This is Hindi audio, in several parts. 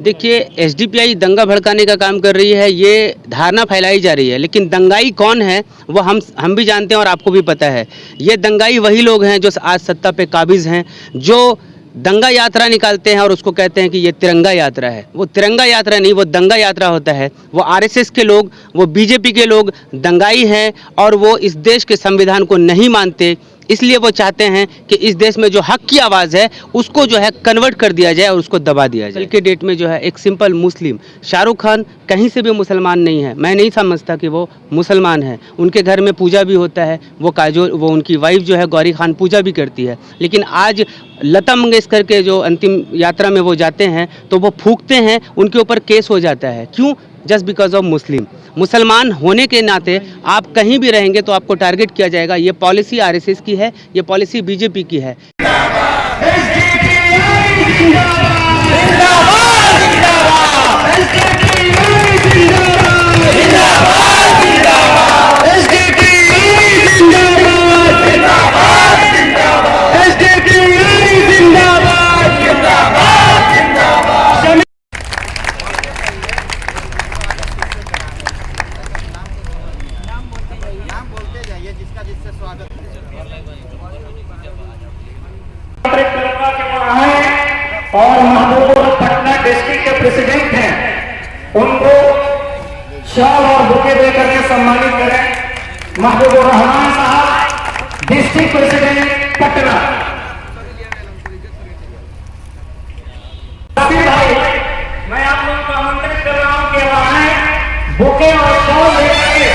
देखिए, एसडीपीआई दंगा भड़काने का काम कर रही है, ये धारणा फैलाई जा रही है, लेकिन दंगाई कौन है वो हम भी जानते हैं और आपको भी पता है। ये दंगाई वही लोग हैं जो आज सत्ता पे काबिज हैं, जो दंगा यात्रा निकालते हैं और उसको कहते हैं कि ये तिरंगा यात्रा है। वो तिरंगा यात्रा नहीं, वो दंगा यात्रा होता है। वो आरएसएस के लोग, वो बीजेपी के लोग दंगाई हैं और वो इस देश के संविधान को नहीं मानते। इसलिए वो चाहते हैं कि इस देश में जो हक की आवाज़ है उसको जो है कन्वर्ट कर दिया जाए और उसको दबा दिया जाए। कल के डेट में जो है एक सिंपल मुस्लिम, शाहरुख खान कहीं से भी मुसलमान नहीं है, मैं नहीं समझता कि वो मुसलमान है। उनके घर में पूजा भी होता है, वो उनकी वाइफ जो है गौरी खान पूजा भी करती है। लेकिन आज लता मंगेशकर के जो अंतिम यात्रा में वो जाते हैं तो वो फूंकते हैं, उनके ऊपर केस हो जाता है। क्यों? Just because of Muslim. मुसलमान होने के नाते आप कहीं भी रहेंगे तो आपको टारगेट किया जाएगा। ये पॉलिसी आरएसएस की है, ये पॉलिसी बीजेपी की है। जिससे स्वागत और महबूबपुर पटना डिस्ट्रिक्ट के प्रेसिडेंट हैं, उनको शाल और बुके देकर के सम्मानित करें। महबूबुर रहमान साहब, डिस्ट्रिक्ट प्रेसिडेंट पटना। भाई, मैं आप लोगों को आमंत्रित कर रहा हूं कि वहां बुके और शाल लेकर के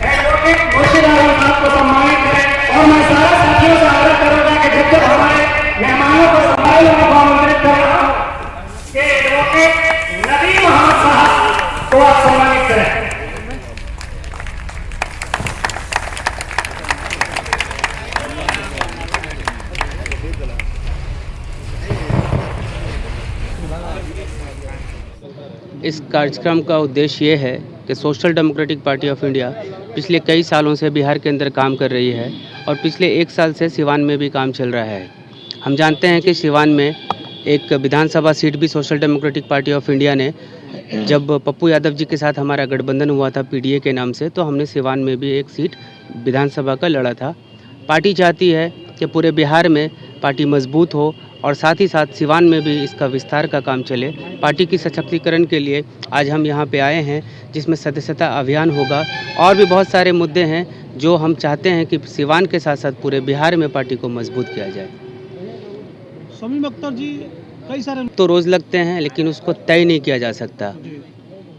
एडवोकेट मुर्शिद आलम साहब को सम्मानित करें। और मैं सारा साथियों से आग्रह करूंगा कि जब जब हमारे मेहमानों को सम्मानित होने को आमंत्रित कर रहा हूं कि एडवोकेट नदीम मोहम्मद साहब को आप सम्मानित करें। इस कार्यक्रम का उद्देश्य ये है कि social democratic party of India पिछले कई सालों से बिहार के अंदर काम कर रही है और पिछले 1 साल से सिवान में भी काम चल रहा है। हम जानते हैं कि सिवान में एक विधानसभा सीट भी social democratic party of India ने, जब पप्पू यादव जी के साथ हमारा गठबंधन हुआ था पीडीए के नाम से, तो हमने सिवान में भी एक सीट विधानसभा का लड़ा था। पार्टी चाहती है कि पूरे बिहार में पार्टी मजबूत हो और साथ ही साथ सिवान में भी इसका विस्तार का काम चले। पार्टी की सशक्तिकरण के लिए आज हम यहाँ पे आए हैं, जिसमें सदस्यता अभियान होगा और भी बहुत सारे मुद्दे हैं जो हम चाहते हैं कि सिवान के साथ साथ पूरे बिहार में पार्टी को मजबूत किया जाए। शमीम अख्तर जी, कई सारे तो रोज़ लगते हैं लेकिन उसको तय नहीं किया जा सकता।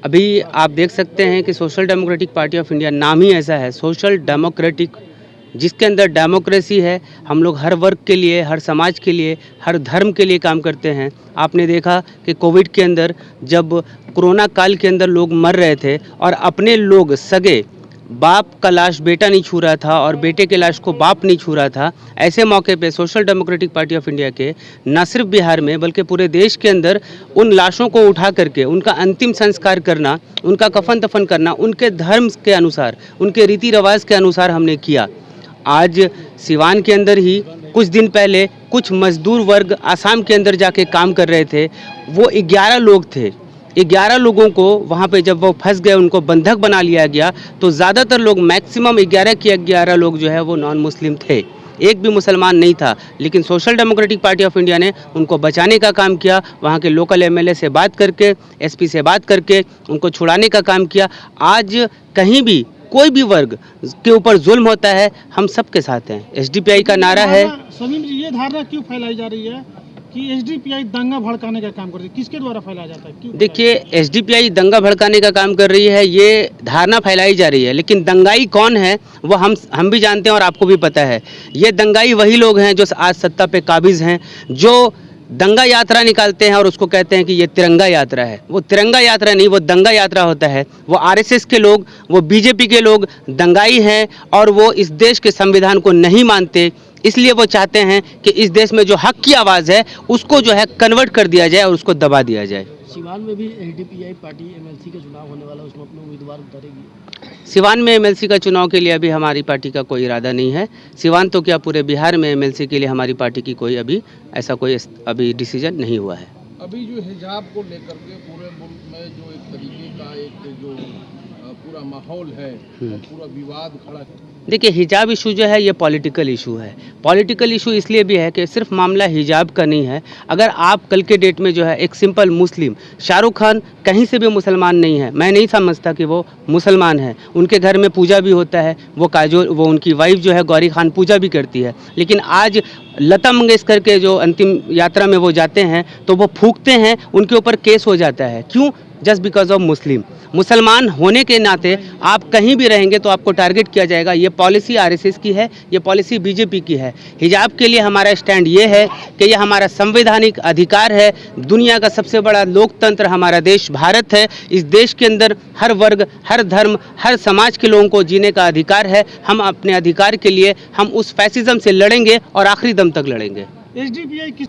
अभी आप देख सकते हैं कि social democratic party of India नाम ही ऐसा है, सोशल डेमोक्रेटिक, जिसके अंदर डेमोक्रेसी है। हम लोग हर वर्ग के लिए, हर समाज के लिए, हर धर्म के लिए काम करते हैं। आपने देखा कि कोविड के अंदर जब कोरोना काल के अंदर लोग मर रहे थे और अपने लोग सगे, बाप का लाश बेटा नहीं छू रहा था और बेटे के लाश को बाप नहीं छू रहा था, ऐसे मौके पे social democratic party of India के न सिर्फ बिहार में बल्कि पूरे देश के अंदर उन लाशों को उठा करके उनका अंतिम संस्कार करना, उनका कफन दफन करना उनके धर्म के अनुसार, उनके रीति रिवाज के अनुसार हमने किया। आज सिवान के अंदर ही कुछ दिन पहले कुछ मजदूर वर्ग आसाम के अंदर जाके काम कर रहे थे। वो 11 लोग थे। 11 लोगों को वहाँ पे जब वो फंस गए, उनको बंधक बना लिया गया, तो ज़्यादातर लोग, मैक्सिमम 11 के 11 लोग जो है वो नॉन मुस्लिम थे, एक भी मुसलमान नहीं था। लेकिन social democratic party of India ने उनको बचाने का काम किया, वहाँ के लोकल एमएलए से बात करके, एसपी से बात करके उनको छुड़ाने का काम किया। आज कहीं भी कोई भी वर्ग के ऊपर जुल्म होता है, हम सबके साथ हैं। एसडीपीआई का नारा है। समीम जी, ये धारणा क्यों फैलाई जा रही है कि एसडीपीआई दंगा भड़काने का काम करती है? किसके द्वारा फैलाया जाता है? क्यों? देखिए, एसडीपीआई दंगा भड़काने का काम कर रही है, ये धारणा फैलाई जा रही है, लेकिन दंगाई कौन है वो हम भी जानते हैं और आपको भी पता है। ये दंगाई वही लोग हैं जो आज सत्ता पे काबिज हैं, जो दंगा यात्रा निकालते हैं और उसको कहते हैं कि ये तिरंगा यात्रा है। वो तिरंगा यात्रा नहीं, वो दंगा यात्रा होता है। वो आरएसएस के लोग, वो बीजेपी के लोग दंगाई हैं और वो इस देश के संविधान को नहीं मानते। इसलिए वो चाहते हैं कि इस देश में जो हक की आवाज़ है उसको जो है कन्वर्ट कर दिया जाए और उसको दबा दिया जाए। सिवान में भी एसडीपीआई पार्टी एमएलसी का चुनाव होने वाला है, उसमें अपने उम्मीदवार उतारेगी। सिवान में एमएलसी का चुनाव के लिए अभी हमारी पार्टी का कोई इरादा नहीं है। सिवान तो क्या, पूरे बिहार में एमएलसी के लिए हमारी पार्टी की कोई अभी ऐसा कोई अभी डिसीजन नहीं हुआ है। अभी जो हिजाब को लेकर के पूरे मुल्क में जो एक तरीके का एक जो पूरा माहौल है और पूरा विवाद खड़ा है। देखिए, हिजाब इशू जो है ये पॉलिटिकल इशू है। पॉलिटिकल इशू इसलिए भी है कि सिर्फ मामला हिजाब का नहीं है। अगर आप कल के डेट में जो है एक सिंपल मुस्लिम, शाहरुख खान कहीं से भी मुसलमान नहीं है, मैं नहीं समझता कि वो मुसलमान है। उनके घर में पूजा भी होता है, वो उनकी वाइफ जो है गौरी खान पूजा भी करती है। लेकिन आज लता मंगेशकर के जो अंतिम यात्रा में वो जाते हैं तो वो फूंकते हैं, उनके ऊपर केस हो जाता है। क्यों? जस्ट बिकॉज ऑफ मुसलमान होने के नाते आप कहीं भी रहेंगे तो आपको टारगेट किया जाएगा। ये पॉलिसी आरएसएस की है, ये पॉलिसी बीजेपी की है। हिजाब के लिए हमारा स्टैंड ये है कि ये हमारा संवैधानिक अधिकार है। दुनिया का सबसे बड़ा लोकतंत्र हमारा देश भारत है। इस देश के अंदर हर वर्ग, हर धर्म, हर समाज के लोगों को जीने का अधिकार है। हम अपने अधिकार के लिए हम उस फैसिज्म से लड़ेंगे और आखिरी दम तक लड़ेंगे। एसडीपीआई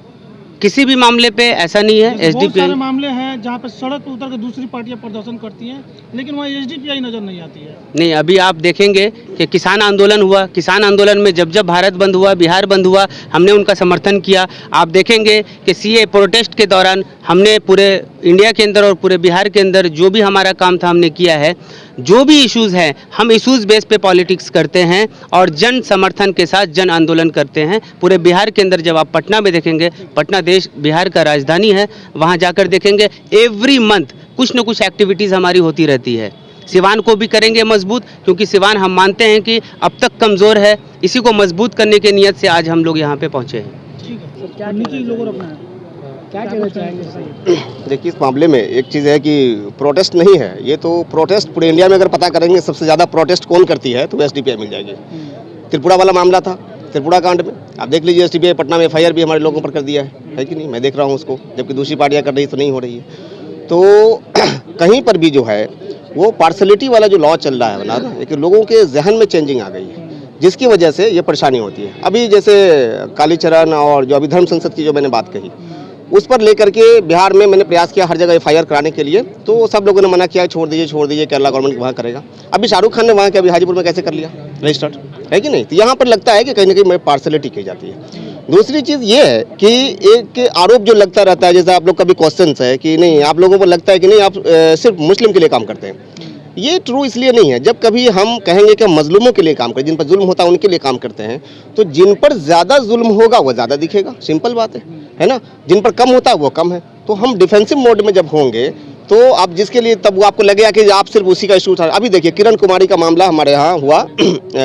किसी भी मामले पे ऐसा नहीं है। बहुत एसडीपीआई सारे मामले हैं जहाँ पे सड़क पर उतर के दूसरी पार्टियां प्रदर्शन करती हैं, लेकिन वहाँ एसडीपीआई नजर नहीं आती है। नहीं, अभी आप देखेंगे कि किसान आंदोलन हुआ। किसान आंदोलन में जब जब भारत बंद हुआ, बिहार बंद हुआ, हमने उनका समर्थन किया। आप देखेंगे कि सीए प्रोटेस्ट के दौरान हमने पूरे इंडिया के अंदर और पूरे बिहार के अंदर जो भी हमारा काम था हमने किया है। जो भी इश्यूज़ हैं हम इश्यूज़ बेस पे पॉलिटिक्स करते हैं और जन समर्थन के साथ जन आंदोलन करते हैं। पूरे बिहार के अंदर जब आप पटना में देखेंगे, पटना देश बिहार का राजधानी है, वहाँ जाकर देखेंगे एवरी मंथ कुछ न कुछ एक्टिविटीज़ हमारी होती रहती है। सिवान को भी करेंगे मजबूत, क्योंकि सिवान हम मानते हैं कि अब तक कमज़ोर है। इसी को मजबूत करने के नियत से आज हम लोग यहाँ पे पहुँचे हैं। देखिए, इस मामले में एक चीज़ है कि प्रोटेस्ट नहीं है ये, तो प्रोटेस्ट पूरे इंडिया में अगर पता करेंगे सबसे ज़्यादा प्रोटेस्ट कौन करती है तो एसडीपीआई मिल जाएगी। त्रिपुरा वाला मामला था, त्रिपुरा कांड में आप देख लीजिए, एसडीपीआई पटना में एफआईआर भी हमारे लोगों पर कर दिया है कि नहीं? मैं देख रहा हूँ उसको, जबकि दूसरी पार्टियाँ कर रही तो नहीं हो रही है। तो कहीं पर भी जो है वो पार्सलिटी वाला जो लॉ चल रहा है ना, एक लोगों के जहन में चेंजिंग आ गई है, जिसकी वजह से ये परेशानी होती है। अभी जैसे कालीचरण और जो अभिधर्म संसद की जो मैंने बात कही, उस पर लेकर के बिहार में मैंने प्रयास किया हर जगह एफआईआर कराने के लिए, तो सब लोगों ने मना किया, छोड़ दीजिए, केरला गवर्नमेंट वहाँ करेगा। अभी शाहरुख खान ने वहाँ के अभी हाजीपुर में कैसे कर लिया रजिस्टर्ड, है कि नहीं? तो यहाँ पर लगता है कि कहीं ना कहीं पार्सलिटी की जाती है। दूसरी चीज़ ये है कि एक आरोप जो लगता रहता है, जैसे आप लोग का भी क्वेश्चन है कि नहीं, आप लोगों को लगता है कि नहीं आप सिर्फ मुस्लिम के लिए काम करते हैं। ये ट्रू इसलिए नहीं है। जब कभी हम कहेंगे कि हम मजलूमों के लिए काम करें, जिन पर जुल्म होता है उनके लिए काम करते हैं, तो जिन पर ज़्यादा जुल्म होगा वो ज़्यादा दिखेगा, सिंपल बात है ना? जिन पर कम होता है वो कम है। तो हम डिफेंसिव मोड में जब होंगे तो आप जिसके लिए तब वो आपको लगेगा कि आप सिर्फ उसी का इशू उठा। अभी देखिए, किरण कुमारी का मामला हमारे यहाँ हुआ,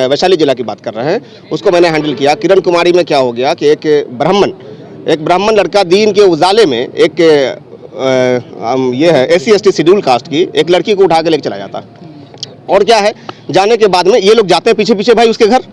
वैशाली जिला की बात कर रहे हैं, उसको मैंने हैंडल किया। किरण कुमारी में क्या हो गया कि एक ब्राह्मण लड़का दीन के उजाले में एक ये है SC ST शेड्यूल कास्ट की एक लड़की को उठा के लेके चला जाता है। और क्या है, जाने के बाद में ये लोग जाते हैं पीछे भाई उसके घर।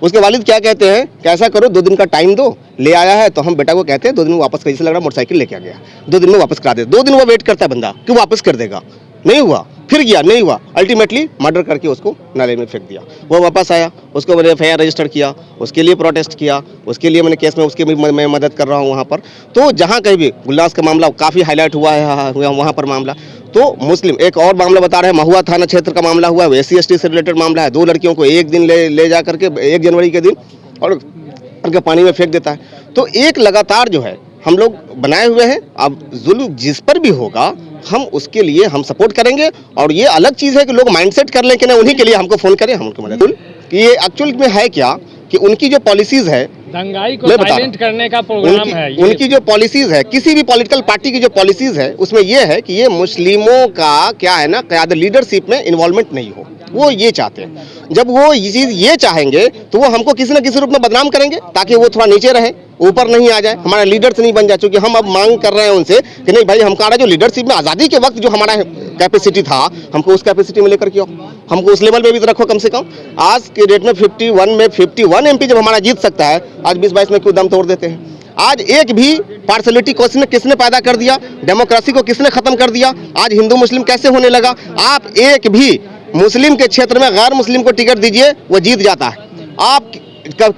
उसके वालिद क्या कहते हैं, कैसा करो 2 दिन का टाइम दो, ले आया है तो हम बेटा को कहते हैं 2 दिन में वापस, कैसे लग रहा मोटरसाइकिल लेके आ गया, 2 दिन में वापस करा दे। 2 दिन वो वेट करता है बंदा कि वापस कर देगा, नहीं हुआ, फिर गया, नहीं हुआ, अल्टीमेटली मर्डर करके उसको नाले में फेंक दिया। वो वापस आया, उसको मैंने एफआईआर रजिस्टर किया, उसके लिए प्रोटेस्ट किया, उसके लिए मैंने केस में उसकी भी मैं मदद कर रहा हूँ वहाँ पर। तो जहाँ कहीं भी गुलनाज का मामला काफ़ी हाईलाइट हुआ है वहाँ पर मामला, तो मुस्लिम एक और मामला बता रहे हैं, महुआ थाना क्षेत्र का मामला हुआ है, SC ST से रिलेटेड मामला है। 2 लड़कियों को एक दिन ले जा करके 1 जनवरी के दिन और उनके पानी में फेंक देता है। तो एक लगातार जो है हम लोग बनाए हुए हैं। अब जुल्म जिस पर भी होगा हम उसके लिए हम सपोर्ट करेंगे। और ये अलग चीज़ है कि लोग माइंडसेट कर लें कि ना उन्हीं के लिए हमको फ़ोन करें, हम उनकी मदद। कि ये एक्चुअल में है क्या कि उनकी जो पॉलिसीज़ है, दंगाई को साइलेंट करने का प्रोग्राम है। उनकी जो पॉलिसीज़ है, किसी भी पॉलिटिकल पार्टी की जो पॉलिसीज़ है, उसमें ये है कि ये मुस्लिमों का क्या है ना, क़यादत लीडरशिप में इन्वॉल्वमेंट नहीं हो। वो ये चाहते हैं। जब वो ये चीज़ ये चाहेंगे तो वो हमको किसी न किसी रूप में बदनाम करेंगे ताकि वो थोड़ा नीचे रहे, ऊपर नहीं आ जाए, हमारा लीडर्स नहीं बन जाए। क्योंकि हम अब मांग कर रहे हैं उनसे कि नहीं भाई, हमारा जो लीडरशिप में आज़ादी के वक्त जो हमारा कैपेसिटी था, हमको उस कैपेसिटी में लेकर के आओ, हमको उस लेवल पे भी तो रखो कम से कम। आज के डेट में 51 MP जब हमारा जीत सकता है, आज 20-22 में क्यों दम तोड़ देते हैं? आज एक भी पार्सलिटी को किसने पैदा कर दिया? डेमोक्रेसी को किसने खत्म कर दिया? आज हिंदू मुस्लिम कैसे होने लगा? आप एक भी मुस्लिम के क्षेत्र में गैर मुस्लिम को टिकट दीजिए, वो जीत जाता है। आप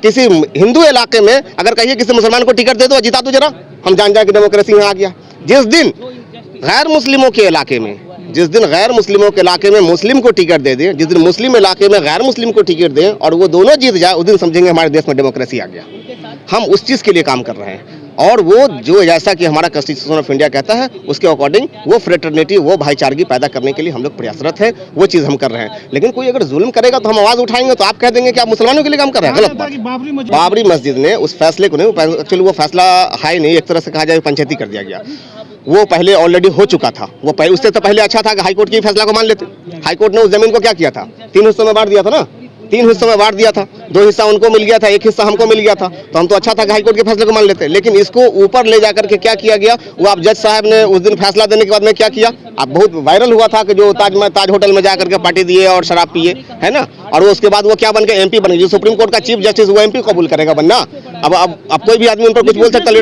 किसी हिंदू इलाके में अगर कहिए किसी मुसलमान को टिकट दे दो, जिता दो जरा, हम जान जाए कि डेमोक्रेसी यहाँ आ गया। जिस दिन गैर मुस्लिमों के इलाके में मुस्लिम को टिकट दे दें, जिस दिन मुस्लिम इलाके में गैर मुस्लिम को टिकट दें और वो दोनों जीत जाए, उस दिन समझेंगे हमारे देश में डेमोक्रेसी आ गया। हम उस चीज़ के लिए काम कर रहे हैं। और वो जो जैसा कि हमारा कॉन्स्टिट्यूशन ऑफ इंडिया कहता है उसके अकॉर्डिंग वो फ्रेटर्निटी, वो भाईचारगी पैदा करने के लिए हम लोग प्रयासरत हैं, वो चीज़ हम कर रहे हैं। लेकिन कोई अगर जुल्म करेगा तो हम आवाज़ उठाएंगे, तो आप कह देंगे कि आप मुसलमानों के लिए काम कर रहे हैं, गलत बात। बाबरी मस्जिद ने उस फैसले को नहीं, एक्चुअली वो फैसला है नहीं, एक तरह से कहा जाए पंचायती कर दिया गया। वो पहले ऑलरेडी हो चुका था, वो उससे तो पहले अच्छा था कि हाईकोर्ट के फैसला को मान लेते। हाईकोर्ट ने उस जमीन को क्या किया था, 3 हिस्सों में बांट दिया था ना, 3 हिस्सों में बांट दिया था, 2 हिस्सा उनको मिल गया था, 1 हिस्सा हमको मिल गया था, तो हम तो अच्छा था कि हाईकोर्ट के फैसले को मान लेते। लेकिन इसको ऊपर ले जाकर के क्या किया गया, वो आप जज साहब ने उस दिन फैसला देने के बाद में क्या किया, अब बहुत वायरल हुआ था कि जो ताज होटल में जाकर के पार्टी दिए और शराब पिए, है ना, और उसके बाद वो क्या बन के MP बन गए। जो सुप्रीम कोर्ट का चीफ जस्टिस वो MP कबूल करेगा बनना। अब कोई भी आदमी उन पर कुछ बोल सकता है।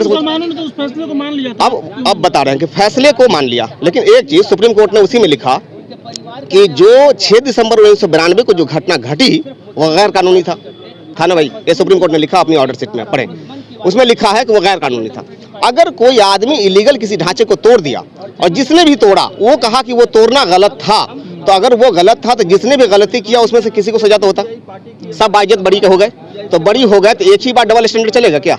अब बता रहे हैं कि फैसले को मान लिया, लेकिन एक चीज सुप्रीम कोर्ट ने उसी में लिखा कि जो 6 दिसंबर 1992 को जो घटना घटी वो गैर कानूनी था ना भाई, ये सुप्रीम कोर्ट ने लिखा अपनी ऑर्डर शीट में, पढ़े, उसमें लिखा है कि वो गैर कानूनी था। अगर कोई आदमी इलीगल किसी ढांचे को तोड़ दिया और जिसने भी तोड़ा वो कहा कि वो तोड़ना गलत था, तो अगर वो गलत था तो जिसने भी गलती किया उसमें से किसी को सजा तो होता। सब बाइज्जत बरी के हो गए, तो बरी हो गए तो एक ही बार डबल स्टैंडर्ड चलेगा क्या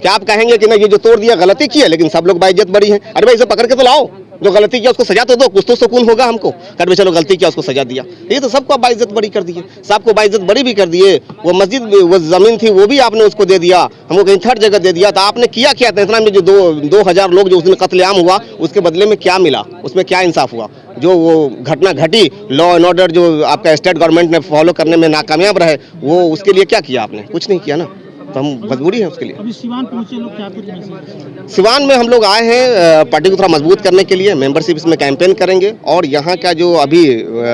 आप कहेंगे कि नहीं ये जो तोड़ दिया गलती की है, लेकिन सब लोग बाइज्जत बरी हैं। अरे भाई इसे पकड़ के तो लाओ, जो गलती किया उसको सजा तो दो, कुछ तो सुकून होगा हमको। कर चलो गलती किया उसको सजा दिया, ये तो सबको बाइज्जत बरी कर दिए, सबको बाइज्जत बरी भी कर दिए। वो मस्जिद, वो जमीन थी वो भी आपने उसको दे दिया, हमको कहीं थर्ड जगह दे दिया। तो आपने किया क्या था इतना में, जो 2000 लोग जो उस दिन कत्लेआम हुआ उसके बदले में क्या मिला, उसमें क्या इंसाफ हुआ? जो वो घटना घटी, लॉ एंड ऑर्डर जो आपका स्टेट गवर्नमेंट ने फॉलो करने में नाकामयाब रहे, वो उसके लिए क्या किया आपने? कुछ नहीं किया ना, तो हम मजबूरी है उसके लिए। अभी सिवान पहुंचे लोग, क्या कुछ मैसेज? सिवान में हम लोग आए हैं पार्टी को थोड़ा मजबूत करने के लिए, मेंबरशिप इसमें कैंपेन करेंगे, और यहाँ का जो अभी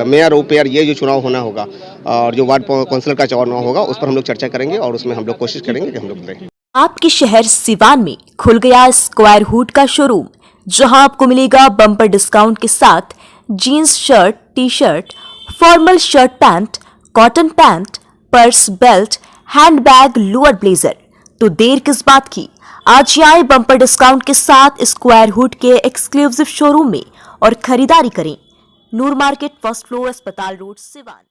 मेयर ओपेयर ये जो चुनाव होना होगा और जो वार्ड काउंसिलर का चुनाव होगा उस पर हम लोग चर्चा करेंगे और उसमें हम लोग कोशिश करेंगे कि हम लोग दें। आपके शहर सिवान में खुल गया स्क्वायर हुड का शोरूम, जहां आपको मिलेगा बम्पर डिस्काउंट के साथ jeans shirt, T shirt, formal shirt pant, cotton pant, purse, belt, handbag, lower blazer. तो देर किस बात की, आज ही आए बम्पर डिस्काउंट के साथ स्क्वायर हुड के एक्सक्लूसिव शोरूम में और खरीदारी करें। नूर मार्केट, फर्स्ट फ्लोर, अस्पताल रोड, सिवान।